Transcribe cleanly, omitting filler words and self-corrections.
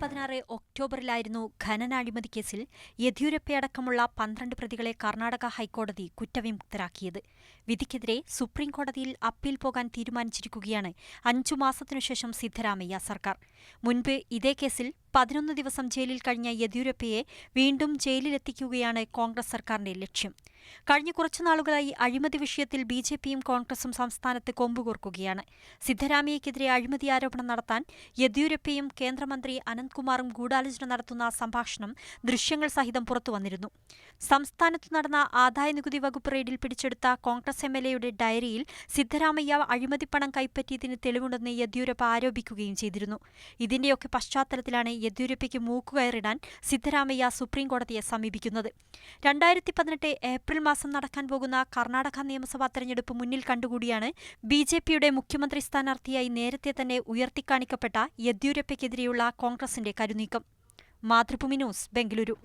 2016 ഒക്ടോബറിലായിരുന്നു ഖനന അഴിമതി കേസിൽ യെദ്യൂരപ്പയടക്കമുള്ള 12 പ്രതികളെ കർണാടക ഹൈക്കോടതി കുറ്റവിമുക്തരാക്കിയത്. വിധിക്കെതിരെ സുപ്രീംകോടതിയിൽ അപ്പീൽ പോകാൻ തീരുമാനിച്ചിരിക്കുകയാണ് 5 മാസത്തിനുശേഷം സിദ്ധരാമയ്യ സർക്കാർ. മുൻപ് ഇതേ കേസിൽ 11 ദിവസം ജയിലിൽ കഴിഞ്ഞ യെദ്യൂരപ്പയെ വീണ്ടും ജയിലിലെത്തിക്കുകയാണ് കോൺഗ്രസ് സർക്കാരിന്റെ ലക്ഷ്യം. കഴിഞ്ഞ കുറച്ചുനാളുകളായി അഴിമതി വിഷയത്തിൽ ബിജെപിയും കോൺഗ്രസും സംസ്ഥാനത്ത് കൊമ്പുകോർക്കുകയാണ്. സിദ്ധരാമയ്യക്കെതിരെ അഴിമതി ആരോപണം നടത്താൻ യെദ്യൂരപ്പയും കേന്ദ്രമന്ത്രി അനന്ത്കുമാറും ഗൂഢാലോചന നടത്തുന്ന സംഭാഷണം ദൃശ്യങ്ങൾ സഹിതം പുറത്തുവന്നിരുന്നു. സംസ്ഥാനത്തു നടന്ന ആദായനികുതി വകുപ്പ് റെയ്ഡിൽ പിടിച്ചെടുത്ത കോൺഗ്രസ് എംഎൽഎയുടെ ഡയറിയിൽ സിദ്ധരാമയ്യ അഴിമതിപ്പണം കൈപ്പറ്റിയതിന് തെളിവുണ്ടെന്ന് യെദ്യൂരപ്പ ആരോപിക്കുകയും ചെയ്തിരുന്നു. ഇതിന്റെയൊക്കെ പശ്ചാത്തലത്തിലാണ് യെദ്യൂരപ്പയ്ക്ക് മൂക്കുകയറിടാൻ സിദ്ധരാമയ്യ സുപ്രീംകോടതിയെ സമീപിക്കുന്നത്. 2018 ഏപ്രിൽ മാസം നടക്കാൻ പോകുന്ന കർണാടക നിയമസഭാ തെരഞ്ഞെടുപ്പ് മുന്നിൽ കണ്ടുകൂടിയാണ് ബിജെപിയുടെ മുഖ്യമന്ത്രി സ്ഥാനാർത്ഥിയായി നേരത്തെ തന്നെ ഉയർത്തിക്കാണിക്കപ്പെട്ട യെദ്യൂരപ്പയ്ക്കെതിരെയുള്ള കോൺഗ്രസിന്റെ കരുനീക്കം. മാതൃഭൂമി ന്യൂസ്, ബംഗളൂരു.